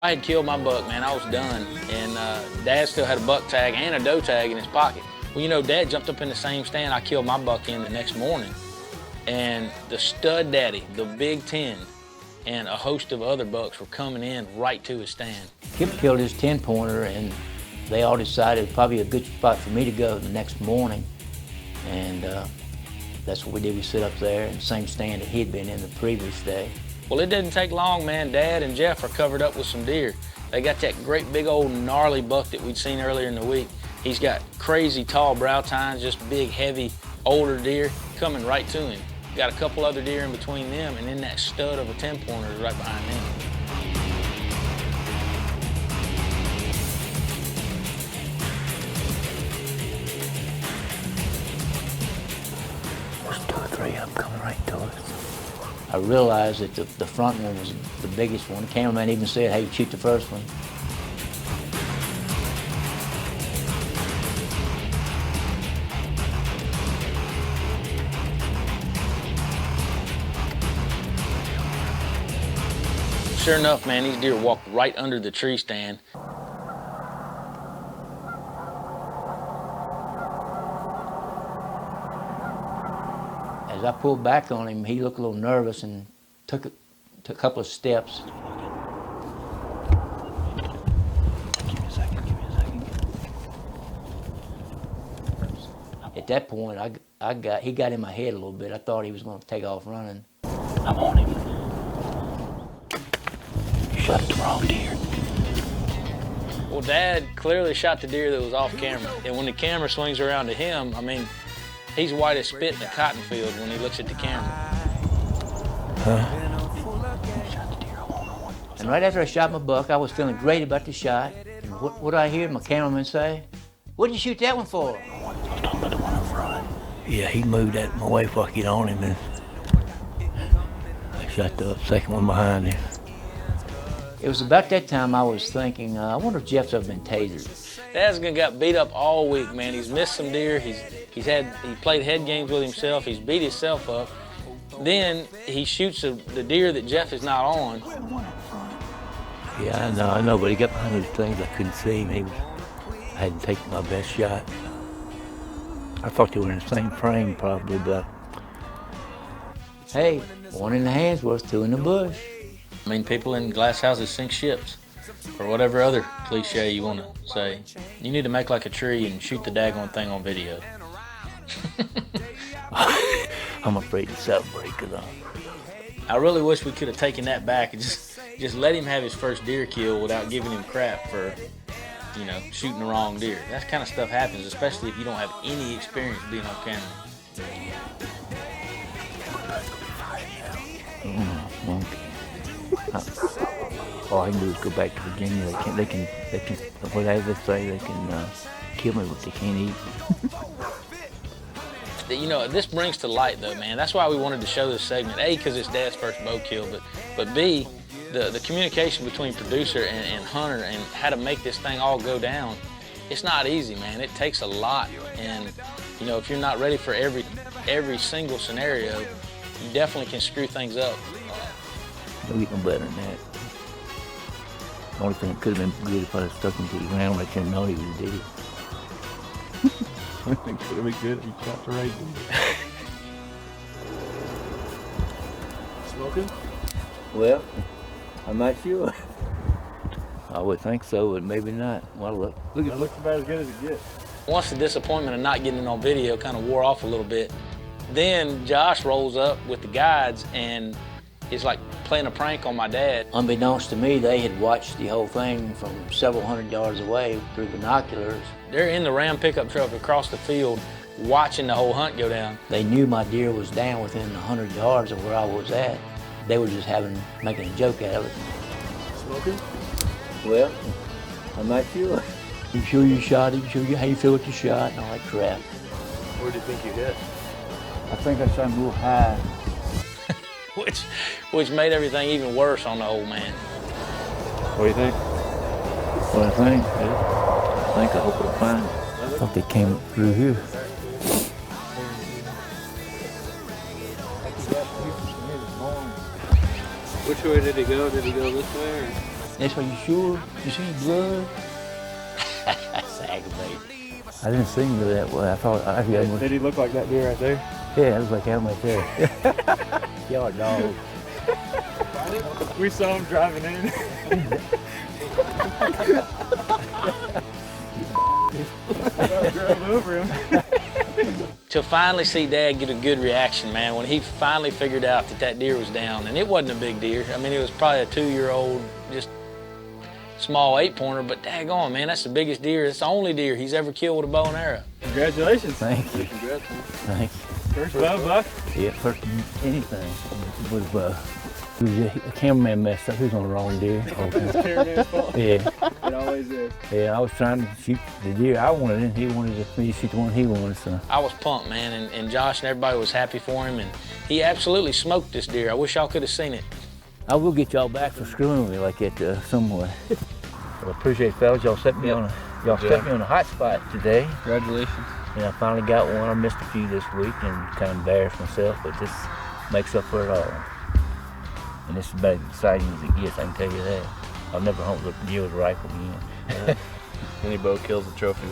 I had killed my buck, man. I was done. And Dad still had a buck tag and a doe tag in his pocket. Well, you know, Dad jumped up in the same stand I killed my buck in the next morning. And the stud daddy, the Big 10, and a host of other bucks were coming in right to his stand. Kip killed his 10-pointer, and they all decided it's probably a good spot for me to go the next morning. And that's what we did. We sit up there in the same stand that he'd been in the previous day. Well, it didn't take long, man. Dad and Jeff are covered up with some deer. They got that great big old gnarly buck that we'd seen earlier in the week. He's got crazy tall brow tines, just big, heavy, older deer coming right to him. Got a couple other deer in between them, and then that stud of a 10-pointer is right behind them. There's 2 or 3 of them coming right to us. I realized that the front one was the biggest one. The cameraman even said, hey, shoot the first one. Sure enough, man, these deer walked right under the tree stand. As I pulled back on him, he looked a little nervous and took a couple of steps. Give me a second. At that point, he got in my head a little bit. I thought he was going to take off running. I'm on him. You shot the wrong deer. Well, Dad clearly shot the deer that was off camera. And when the camera swings around to him, I mean, he's white as spit in the cotton field when he looks at the camera. And right after I shot my buck, I was feeling great about the shot. And what did I hear my cameraman say? What'd you shoot that one for? I was talking about the one in front. Yeah, he moved that my way before I get on him, and I shot the second one behind him. It was about that time I was thinking, I wonder if Jeff's ever been tasered. Dad's got beat up all week, man. He's missed some deer. He played head games with himself. He's beat himself up. Then he shoots the deer that Jeff is not on. Yeah, I know, but he got behind those things. I couldn't see him. I hadn't taken my best shot. I thought they were in the same frame probably, but hey, 1 in the hand's worth 2 in the bush. I mean, people in glass houses sink ships, or whatever other cliche you want to say. You need to make like a tree and shoot the daggone thing on video. I'm afraid to celebrate because I really wish we could have taken that back and just let him have his first deer kill without giving him crap for, you know, shooting the wrong deer. That kind of stuff happens, especially if you don't have any experience being on camera. All I can do is go back to Virginia. They can, whatever they say, they can kill me, but they can't eat. You know, this brings to light, though, man. That's why we wanted to show this segment. A, because it's Dad's first bow kill, but B, the communication between producer and hunter and how to make this thing all go down. It's not easy, man. It takes a lot, and you know, if you're not ready for every single scenario, you definitely can screw things up. No getting no better than that. The only thing that could have been good if I had stuck him to the ground. I didn't know he was dead. It could have been good if you shot the right deer. Smoking? Well, I'm not sure. I would think so, but maybe not. Well, look. It looks about as good as it gets. Once the disappointment of not getting it on video kind of wore off a little bit, then Josh rolls up with the guides and is like playing a prank on my dad. Unbeknownst to me, they had watched the whole thing from several hundred yards away through binoculars. They're in the Ram pickup truck across the field watching the whole hunt go down. They knew my deer was down within 100 yards of where I was at. They were just making a joke out of it. Smoking? Well, I'm not sure. You sure you shot it? You sure how you feel with your shot and all that crap? Where do you think you hit? I think I shot him a little high. which made everything even worse on the old man. What do you think? What I think I hope it'll find it. I thought they came through here. Which way did he go? Did he go this way or? They said, "You sure? You see blood?" That's aggravating. I didn't see him that way. I thought I could. Did he look like that deer right there? Yeah, it was like him right there. Y'all dog. We saw him driving in. Drove over him. To finally see Dad get a good reaction, man, when he finally figured out that that deer was down, and it wasn't a big deer. I mean, it was probably a 2-year-old, just small 8-pointer, but daggone, man, that's the biggest deer. It's the only deer he's ever killed with a bow and arrow. Congratulations. Thank you. Congrats, man. Thank you. First bow, buck? Yeah, first anything was the cameraman messed up. He was on the wrong deer. Cameraman's fault. Yeah. It always is. Yeah, I was trying to shoot the deer I wanted, and he wanted me to shoot the one he wanted. So I was pumped, man, and Josh and everybody was happy for him, and he absolutely smoked this deer. I wish y'all could have seen it. I will get y'all back for screwing with me like that somewhere. Well, I appreciate it, fellas. Y'all set me on a hot spot today. Congratulations. And I finally got one. I missed a few this week and kind of embarrassed myself, but this makes up for it all. And this is about as exciting as it gets, I can tell you that. I'll never hunt with a deer with a rifle again. Any bow kills a trophy.